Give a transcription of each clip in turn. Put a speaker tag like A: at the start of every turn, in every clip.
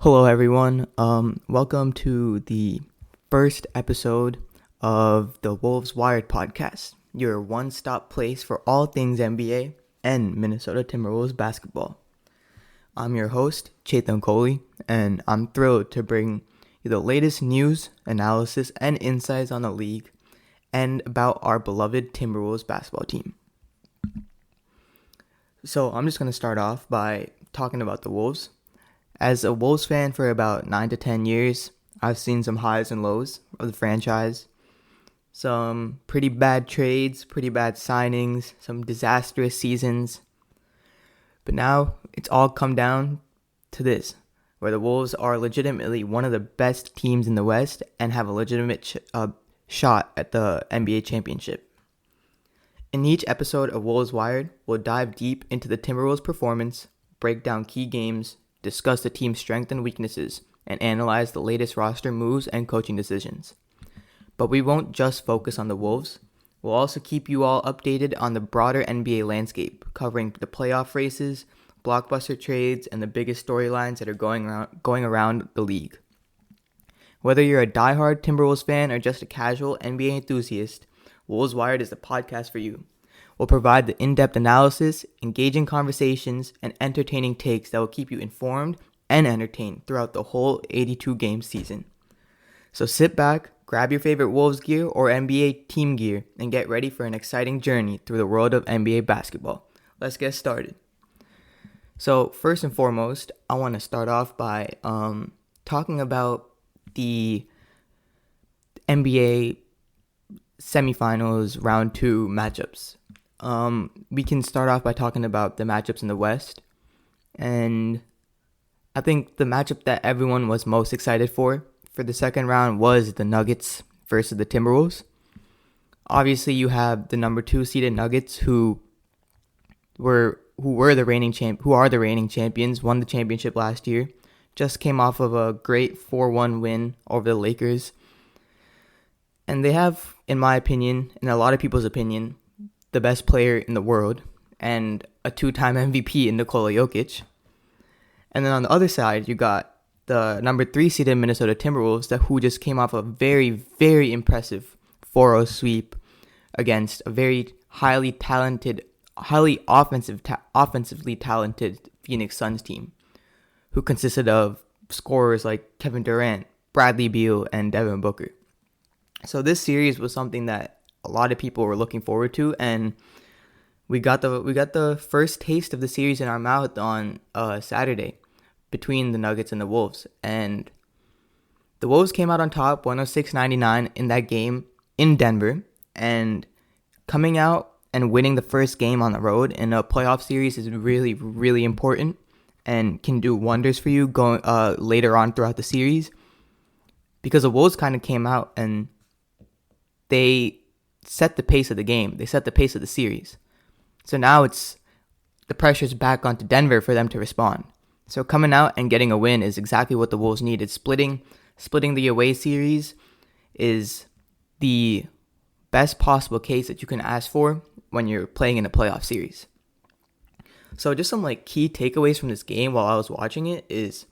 A: Hello, everyone. Welcome to the first episode of the Wolves Wired podcast, your one-stop place for all things NBA and Minnesota Timberwolves basketball. I'm your host, Chetan Kolli, and I'm thrilled to bring you the latest news, analysis, and insights on the league and about our beloved Timberwolves basketball team. So I'm just going to start off by talking about the Wolves. As a Wolves fan for about 9 to 10 years, I've seen some highs and lows of the franchise. Some pretty bad trades, pretty bad signings, some disastrous seasons. But now it's all come down to this, where the Wolves are legitimately one of the best teams in the West and have a legitimate shot at the NBA championship. In each episode of Wolves Wired, we'll dive deep into the Timberwolves' performance, break down key games, discuss the team's strengths and weaknesses, and analyze the latest roster moves and coaching decisions. But we won't just focus on the Wolves. We'll also keep you all updated on the broader NBA landscape, covering the playoff races, blockbuster trades, and the biggest storylines that are going around the league. Whether you're a diehard Timberwolves fan or just a casual NBA enthusiast, Wolves Wired is the podcast for you. We'll provide the in-depth analysis, engaging conversations, and entertaining takes that will keep you informed and entertained throughout the whole 82-game season. So sit back, grab your favorite Wolves gear or NBA team gear, and get ready for an exciting journey through the world of NBA basketball. Let's get started. So first and foremost, I want to start off by talking about the NBA semifinals round 2 matchups. We can start off by talking about the matchups in the West. And I think the matchup that everyone was most excited for the second round was the Nuggets versus the Timberwolves. Obviously, you have the number 2 seeded Nuggets who are the reigning champions, won the championship last year, just came off of a great 4-1 win over the Lakers. And they have, in my opinion, and a lot of people's opinion, the best player in the world, and a 2-time MVP in Nikola Jokic. And then on the other side, you got the number 3 seeded Minnesota Timberwolves who just came off a very, very impressive 4-0 sweep against a very highly offensively talented Phoenix Suns team, who consisted of scorers like Kevin Durant, Bradley Beal, and Devin Booker. So this series was something that a lot of people were looking forward to, and we got the first taste of the series in our mouth on Saturday between the Nuggets and the Wolves. And the Wolves came out on top 106-99 in that game in Denver, and coming out and winning the first game on the road in a playoff series is really, really important and can do wonders for you going later on throughout the series, because the Wolves kind of came out and they set the pace of the game. They set the pace of the series. So now the pressure's back onto Denver for them to respond. So coming out and getting a win is exactly what the Wolves needed. Splitting the away series is the best possible case that you can ask for when you're playing in a playoff series. So just some key takeaways from this game while I was watching it is,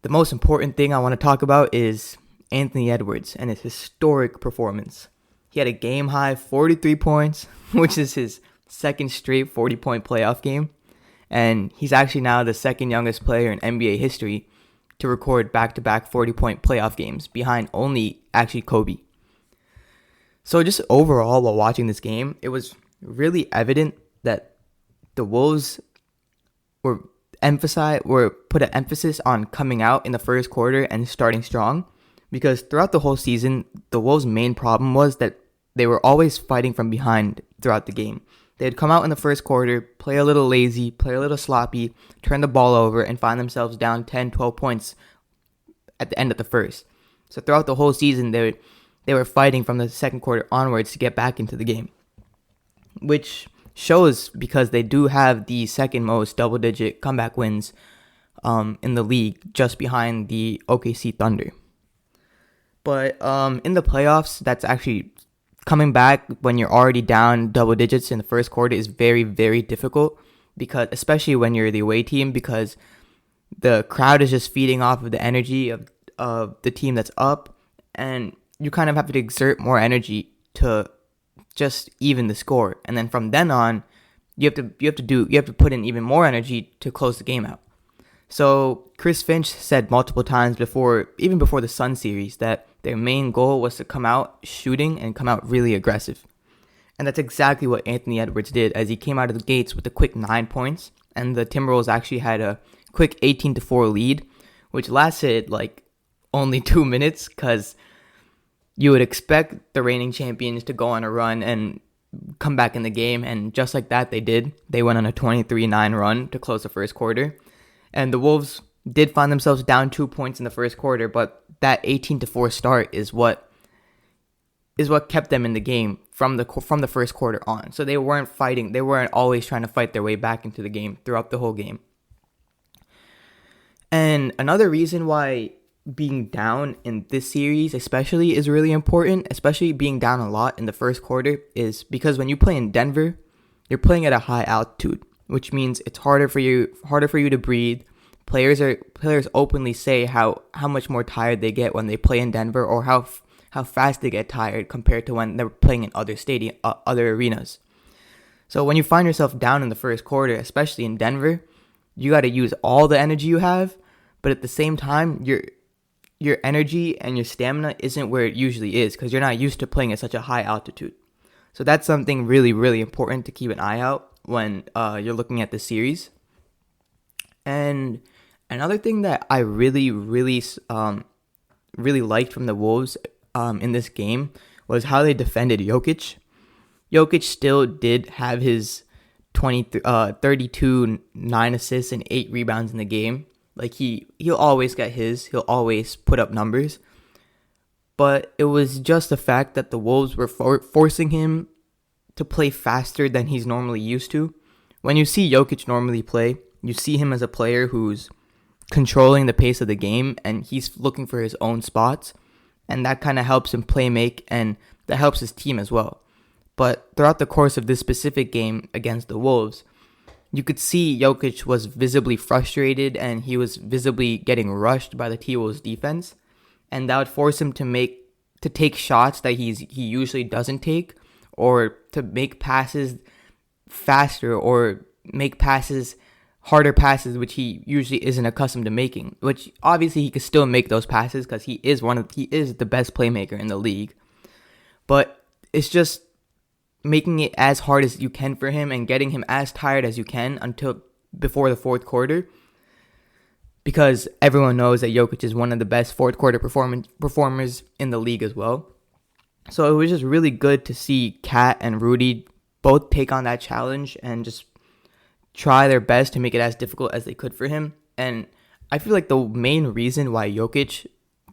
A: the most important thing I want to talk about is Anthony Edwards and his historic performance. He had a game-high 43 points, which is his second straight 40-point playoff game. And he's actually now the second youngest player in NBA history to record back-to-back 40-point playoff games, behind only actually Kobe. So just overall, while watching this game, it was really evident that the Wolves put an emphasis on coming out in the first quarter and starting strong. Because throughout the whole season, the Wolves' main problem was that they were always fighting from behind throughout the game. They'd come out in the first quarter, play a little lazy, play a little sloppy, turn the ball over, and find themselves down 10, 12 points at the end of the first. So throughout the whole season, they were fighting from the second quarter onwards to get back into the game, which shows because they do have the second most double-digit comeback wins in the league, just behind the OKC Thunder. But in the playoffs, that's actually coming back when you're already down double digits in the first quarter is very, very difficult, because especially when you're the away team, because The crowd is just feeding off of the energy of the team that's up, and you kind of have to exert more energy to just even the score. And then from then on, you have to put in even more energy to close the game out. So Chris Finch said multiple times before the Sun series, that their main goal was to come out shooting and come out really aggressive. And that's exactly what Anthony Edwards did, as he came out of the gates with a quick 9 points, and the Timberwolves actually had a quick 18-4 lead, which lasted like only 2 minutes, because you would expect the reigning champions to go on a run and come back in the game, and just like that, they did. They went on a 23-9 run to close the first quarter, and the Wolves did find themselves down 2 points in the first quarter, but that 18-4 start is what kept them in the game from the first quarter on. So they weren't fighting. They weren't always trying to fight their way back into the game throughout the whole game. And another reason why being down in this series especially is really important, especially being down a lot in the first quarter, is because when you play in Denver, you're playing at a high altitude, which means it's harder for you to breathe. Players openly say how much more tired they get when they play in Denver, or how fast they get tired compared to when they're playing in other arenas. So when you find yourself down in the first quarter, especially in Denver, you got to use all the energy you have, but at the same time, your energy and your stamina isn't where it usually is, because you're not used to playing at such a high altitude. So that's something really, really important to keep an eye out when you're looking at the series. And another thing that I really, really, really liked from the Wolves in this game was how they defended Jokic. Jokic still did have his 32, 9 assists, and 8 rebounds in the game. Like, he'll always get his. He'll always put up numbers. But it was just the fact that the Wolves were forcing him to play faster than he's normally used to. When you see Jokic normally play, you see him as a player who's controlling the pace of the game, and he's looking for his own spots. And that kind of helps him play make, and that helps his team as well. But throughout the course of this specific game against the Wolves, you could see Jokic was visibly frustrated, and he was visibly getting rushed by the T-Wolves defense, and that would force him to take shots that he usually doesn't take, or to make passes faster, or make harder passes which he usually isn't accustomed to making. Which obviously he could still make those passes because he is the best playmaker in the league, but it's just making it as hard as you can for him and getting him as tired as you can until before the fourth quarter, because everyone knows that Jokic is one of the best fourth quarter performers in the league as well. So it was just really good to see Kat and Rudy both take on that challenge and just try their best to make it as difficult as they could for him. And I feel like the main reason why Jokic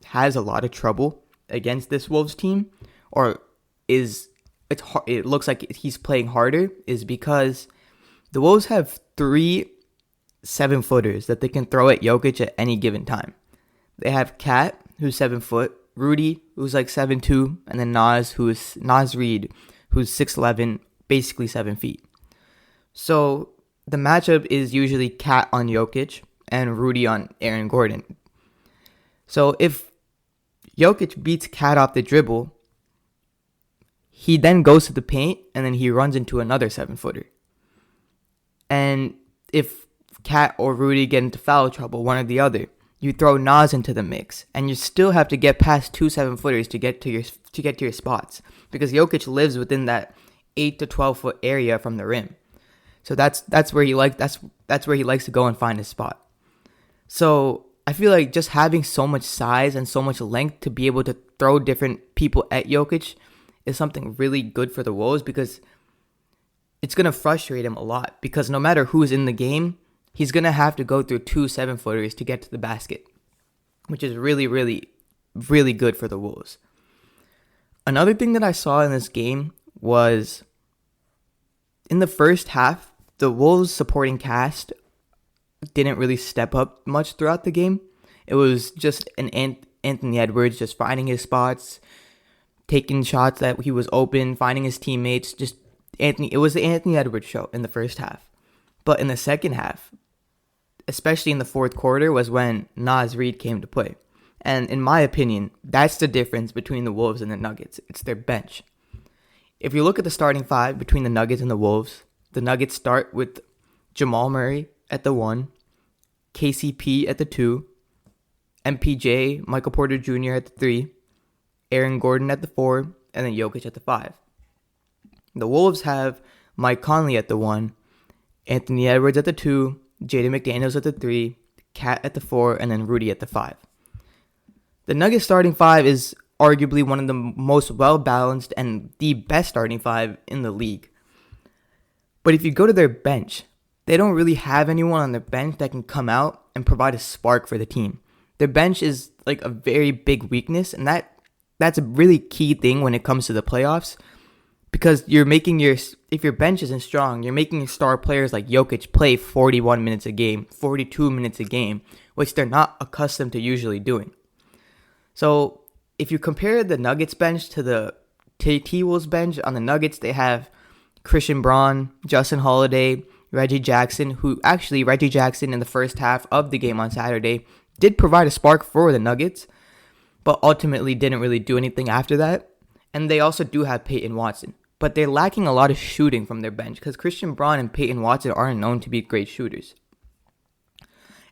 A: has a lot of trouble against this Wolves team, or it looks like he's playing harder, is because the Wolves have 3 7-footers that they can throw at Jokic at any given time. They have Kat, who's 7 foot, Rudy, who's like 7'2", and then Naz Reid, who's 6'11", basically 7 feet. So the matchup is usually Kat on Jokic and Rudy on Aaron Gordon. So if Jokic beats Kat off the dribble, he then goes to the paint, and then he runs into another 7-footer. And if Kat or Rudy get into foul trouble, one or the other, you throw Naz into the mix, and you still have to get past 2 7-footers to get to your spots, because Jokic lives within that 8 to 12 foot area from the rim. So that's where he likes to go and find his spot. So I feel like just having so much size and so much length to be able to throw different people at Jokic is something really good for the Wolves, because it's going to frustrate him a lot, because no matter who's in the game, he's going to have to go through 2 7-footers to get to the basket, which is really, really, really good for the Wolves. Another thing that I saw in this game was in the first half, the Wolves supporting cast didn't really step up much throughout the game. It was just Anthony Edwards just finding his spots, taking shots that he was open, finding his teammates. It was the Anthony Edwards show in the first half. But in the second half, especially in the fourth quarter, was when Naz Reid came to play. And in my opinion, that's the difference between the Wolves and the Nuggets. It's their bench. If you look at the starting five between the Nuggets and the Wolves, the Nuggets start with Jamal Murray at the 1, KCP at the 2, MPJ, Michael Porter Jr. at the 3, Aaron Gordon at the 4, and then Jokic at the 5. The Wolves have Mike Conley at the 1, Anthony Edwards at the 2, Jaden McDaniels at the 3, Cat at the 4, and then Rudy at the 5. The Nuggets starting 5 is arguably one of the most well-balanced and the best starting 5 in the league. But if you go to their bench, they don't really have anyone on their bench that can come out and provide a spark for the team. Their bench is like a very big weakness, and that's a really key thing when it comes to the playoffs, because if your bench isn't strong, you're making your star players like Jokic play 41 minutes a game, 42 minutes a game, which they're not accustomed to usually doing. So if you compare the Nuggets bench to the T-Wolves bench, on the Nuggets they have Christian Braun, Justin Holiday, Reggie Jackson in the first half of the game on Saturday did provide a spark for the Nuggets, but ultimately didn't really do anything after that. And they also do have Peyton Watson, but they're lacking a lot of shooting from their bench because Christian Braun and Peyton Watson aren't known to be great shooters.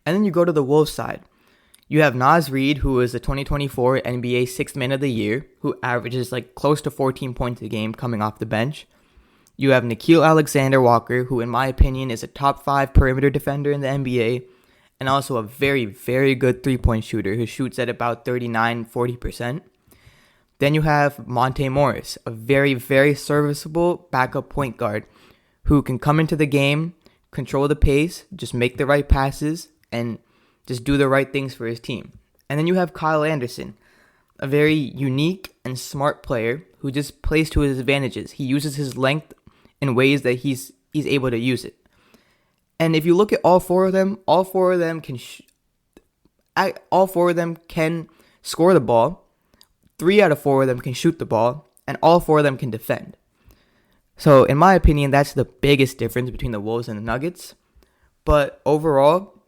A: And then you go to the Wolves side. You have Naz Reid, who is the 2024 NBA Sixth Man of the Year, who averages like close to 14 points a game coming off the bench. You have Nickeil Alexander-Walker, who in my opinion is a top 5 perimeter defender in the NBA, and also a very, very good three-point shooter who shoots at about 39-40%. Then you have Monte Morris, a very, very serviceable backup point guard who can come into the game, control the pace, just make the right passes, and just do the right things for his team. And then you have Kyle Anderson, a very unique and smart player who just plays to his advantages. He uses his length in ways that he's able to use it. And if you look at all four of them can score the ball. 3 out of 4 of them can shoot the ball, and all 4 of them can defend. So in my opinion, that's the biggest difference between the Wolves and the Nuggets. But overall,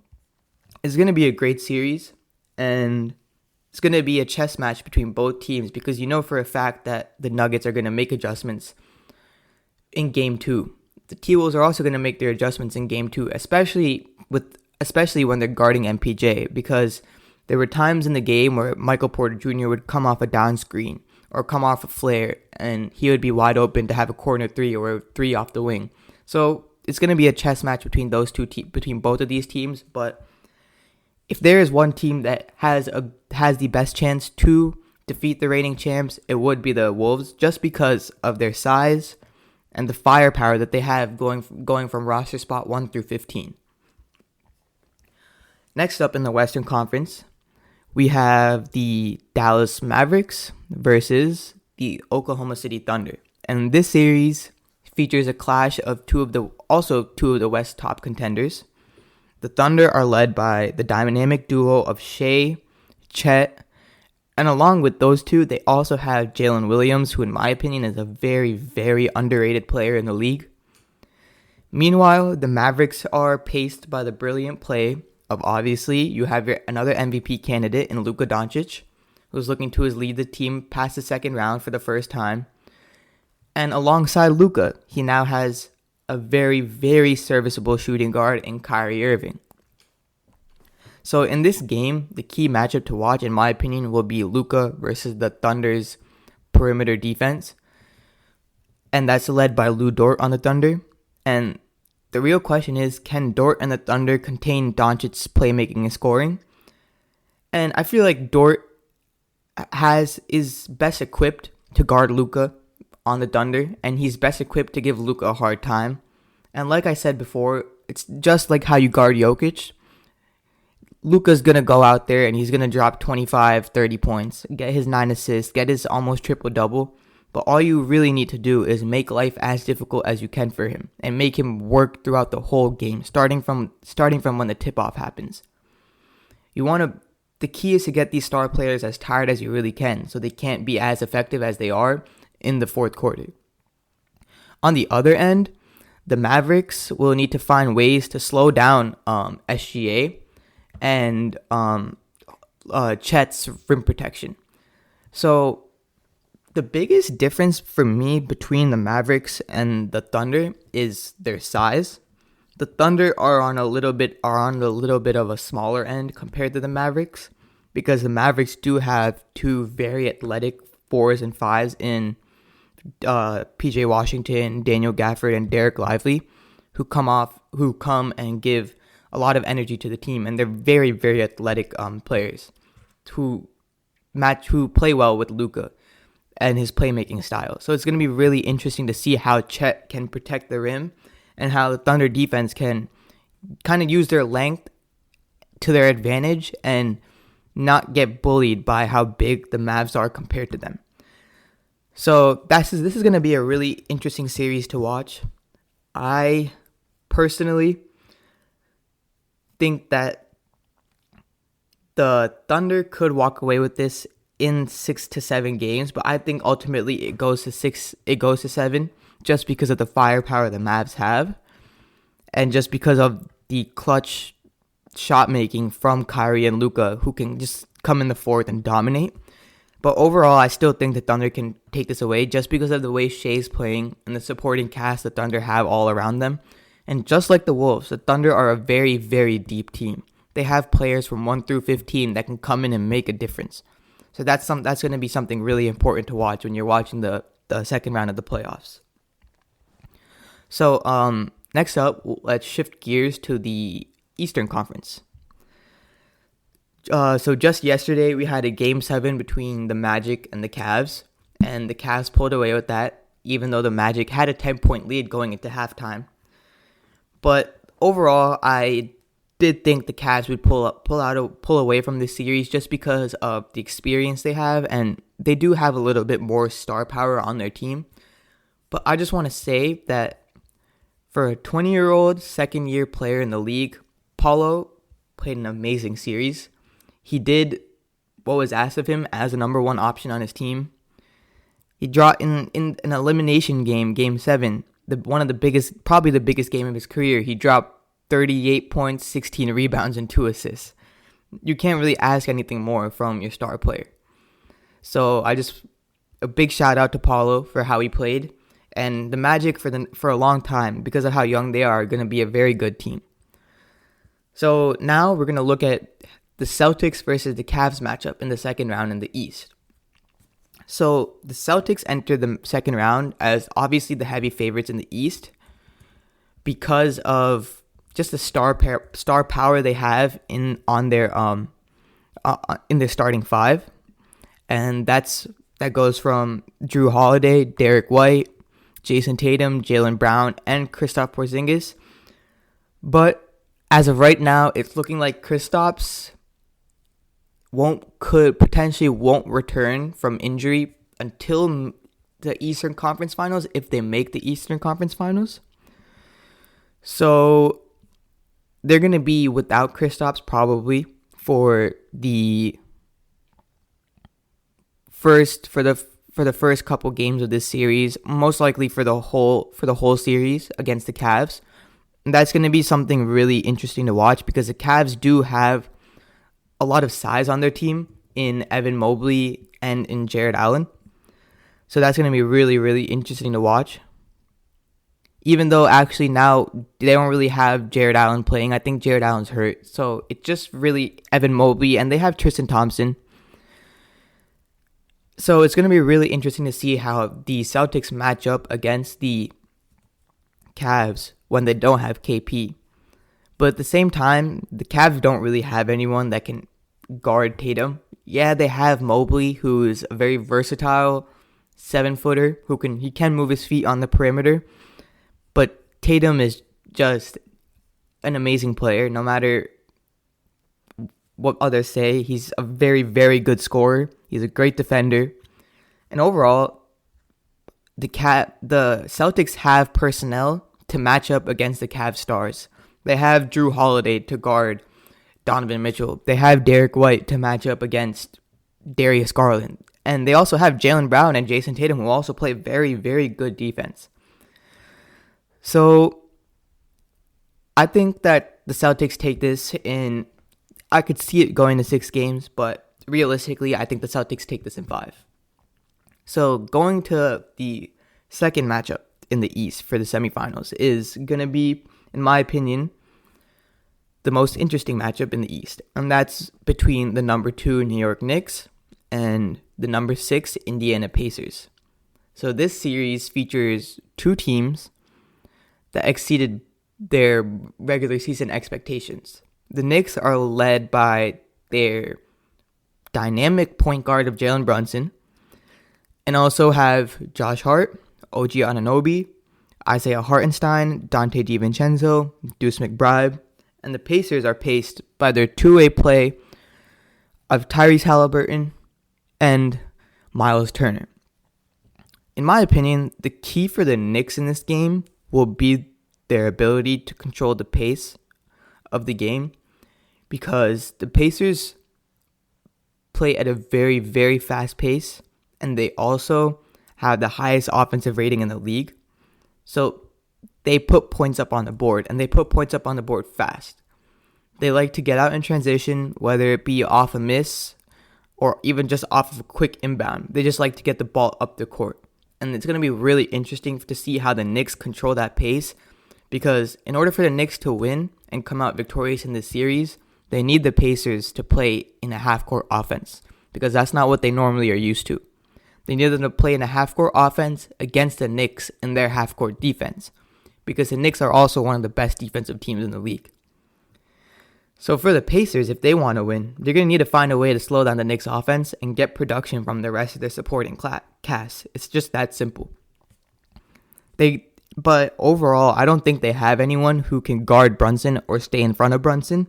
A: it's going to be a great series, and it's going to be a chess match between both teams, because you know for a fact that the Nuggets are going to make adjustments in Game 2. The T-Wolves are also going to make their adjustments in Game 2, especially when they're guarding MPJ, because there were times in the game where Michael Porter Jr. would come off a down screen or come off a flare, and he would be wide open to have a corner 3 or a 3 off the wing. So it's going to be a chess match between between both of these teams. But if there is one team that has the best chance to defeat the reigning champs, it would be the Wolves, just because of their size and the firepower that they have going from roster spot 1 through 15. Next up in the Western Conference, we have the Dallas Mavericks versus the Oklahoma City Thunder. And this series features a clash of two of the West top contenders. The Thunder are led by the dynamic duo of Shea, Chet, and along with those two, they also have Jalen Williams, who in my opinion is a very, very underrated player in the league. Meanwhile, the Mavericks are paced by the brilliant play of, obviously, you have another MVP candidate in Luka Doncic, who's looking to lead the team past the second round for the first time. And alongside Luka, he now has a very, very serviceable shooting guard in Kyrie Irving. So in this game, the key matchup to watch, in my opinion, will be Luka versus the Thunder's perimeter defense. And that's led by Lou Dort on the Thunder. And the real question is, can Dort and the Thunder contain Doncic's playmaking and scoring? And I feel like Dort is best equipped to guard Luka on the Thunder, and he's best equipped to give Luka a hard time. And like I said before, it's just like how you guard Jokic. Luka's going to go out there and he's going to drop 25, 30 points, get his 9 assists, get his almost triple-double. But all you really need to do is make life as difficult as you can for him and make him work throughout the whole game, starting from when the tip-off happens. The key is to get these star players as tired as you really can, so they can't be as effective as they are in the fourth quarter. On the other end, the Mavericks will need to find ways to slow down SGA and Chet's rim protection. So the biggest difference for me between the Mavericks and the Thunder is their size. The Thunder are on a little bit of a smaller end compared to the Mavericks, because the Mavericks do have two very athletic 4s and 5s in PJ Washington, Daniel Gafford, and Derek Lively, who come and give a lot of energy to the team, and they're very, very athletic players who play well with Luka and his playmaking style. So it's going to be really interesting to see how Chet can protect the rim and how the Thunder defense can kind of use their length to their advantage and not get bullied by how big the Mavs are compared to them. So this is going to be a really interesting series to watch. I personally think that the Thunder could walk away with this in 6 to 7 games, but I think ultimately it goes to 7, just because of the firepower the Mavs have, and just because of the clutch shot making from Kyrie and Luka, who can just come in the fourth and dominate. But overall, I still think the Thunder can take this away, just because of the way Shea's playing and the supporting cast the Thunder have all around them. And just like the Wolves, the Thunder are a very, very deep team. They have players from 1 through 15 that can come in and make a difference. So that's going to be something really important to watch when you're watching the second round of the playoffs. So next up, let's shift gears to the Eastern Conference. So just yesterday, we had a Game 7 between the Magic and the Cavs, and the Cavs pulled away with that, even though the Magic had a 10-point lead going into halftime. But overall, I did think the Cavs would pull away from this series just because of the experience they have, and they do have a little bit more star power on their team. But I just want to say that for a 20-year-old second-year player in the league, Paulo played an amazing series. He did what was asked of him as a number one option on his team. He dropped in an elimination game, Game 7, probably the biggest game of his career. He dropped 38 points, 16 rebounds, and 2 assists. You can't really ask anything more from your star player. So a big shout out to Paulo for how he played, and the Magic for a long time, because of how young they are going to be a very good team. So now we're going to look at the Celtics versus the Cavs matchup in the second round in the East. So the Celtics entered the second round as obviously the heavy favorites in the East because of just the star power they have in their starting five, and that goes from Drew Holiday, Derek White, Jason Tatum, Jaylen Brown, and Kristaps Porzingis. But as of right now, it's looking like Kristaps potentially won't return from injury until the Eastern Conference Finals, if they make the Eastern Conference Finals. So they're going to be without Kristaps probably for the first couple games of this series, most likely for the whole series against the Cavs. And that's going to be something really interesting to watch, because the Cavs do have a lot of size on their team in Evan Mobley and in Jared Allen. So that's going to be really, really interesting to watch. Even though actually now they don't really have Jared Allen playing. I think Jared Allen's hurt. So it's just really Evan Mobley, and they have Tristan Thompson. So it's going to be really interesting to see how the Celtics match up against the Cavs when they don't have KP. But at the same time, the Cavs don't really have anyone that can guard Tatum. Yeah, they have Mobley, who is a very versatile 7-footer who can move his feet on the perimeter. But Tatum is just an amazing player. No matter what others say, he's a very, very good scorer. He's a great defender. And overall, the Celtics have personnel to match up against the Cavs stars. They have Drew Holiday to guard Donovan Mitchell. They have Derek White to match up against Darius Garland. And they also have Jaylen Brown and Jason Tatum, who also play very, very good defense. So I think that the Celtics take this in. I could see it going to 6 games, but realistically, I think the Celtics take this in 5. So going to the second matchup in the East for the semifinals is going to be, in my opinion, the most interesting matchup in the East. And that's between the number 2 New York Knicks and the number 6 Indiana Pacers. So this series features 2 teams that exceeded their regular season expectations. The Knicks are led by their dynamic point guard of Jalen Brunson, and also have Josh Hart, OG Anunoby, Isaiah Hartenstein, Dante DiVincenzo, Deuce McBride, and the Pacers are paced by their two-way play of Tyrese Halliburton and Miles Turner. In my opinion, the key for the Knicks in this game will be their ability to control the pace of the game, because the Pacers play at a very, very fast pace, and they also have the highest offensive rating in the league. So they put points up on the board, and they put points up on the board fast. They like to get out in transition, whether it be off a miss or even just off of a quick inbound. They just like to get the ball up the court. And it's going to be really interesting to see how the Knicks control that pace, because in order for the Knicks to win and come out victorious in this series, they need the Pacers to play in a half-court offense, because that's not what they normally are used to. They need them to play in a half-court offense against the Knicks in their half-court defense, because the Knicks are also one of the best defensive teams in the league. So for the Pacers, if they want to win, they're going to need to find a way to slow down the Knicks offense and get production from the rest of their supporting cast. It's just that simple. But overall, I don't think they have anyone who can guard Brunson or stay in front of Brunson,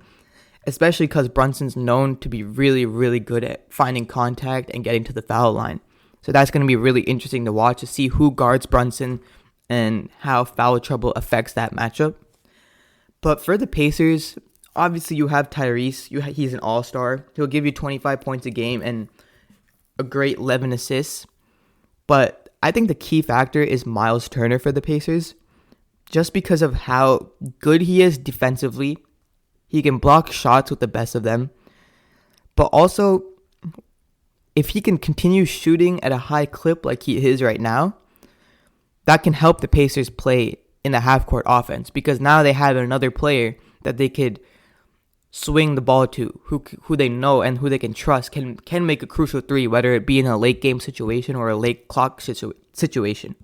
A: especially because Brunson's known to be really, really good at finding contact and getting to the foul line. So that's going to be really interesting to watch, to see who guards Brunson and how foul trouble affects that matchup. But for the Pacers, obviously you have Tyrese. He's an all-star. He'll give you 25 points a game and a great 11 assists. But I think the key factor is Miles Turner for the Pacers, just because of how good he is defensively. He can block shots with the best of them. But also, if he can continue shooting at a high clip like he is right now, that can help the Pacers play in a half-court offense, because now they have another player that they could swing the ball to, who they know and who they can trust can make a crucial three, whether it be in a late game situation or a late clock situation.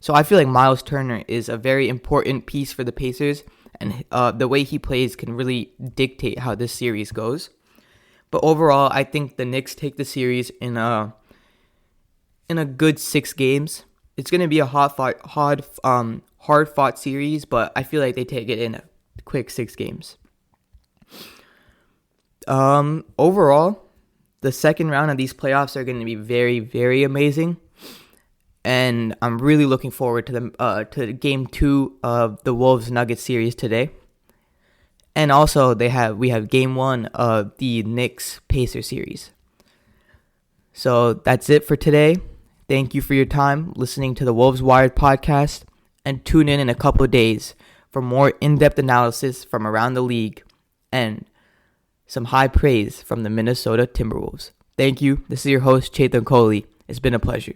A: So I feel like Miles Turner is a very important piece for the Pacers, and the way he plays can really dictate how this series goes. But overall, I think the Knicks take the series in a good 6 games. It's going to be a hard-fought series, but I feel like they take it in a quick 6 games. Overall, the second round of these playoffs are going to be very, very amazing, and I'm really looking forward to Game 2 of the Wolves-Nuggets series today. And also, we have Game 1 of the Knicks-Pacers series. So that's it for today. Thank you for your time listening to the Wolves Wired podcast, and tune in a couple of days for more in-depth analysis from around the league and some high praise from the Minnesota Timberwolves. Thank you. This is your host, Chetan Kolli. It's been a pleasure.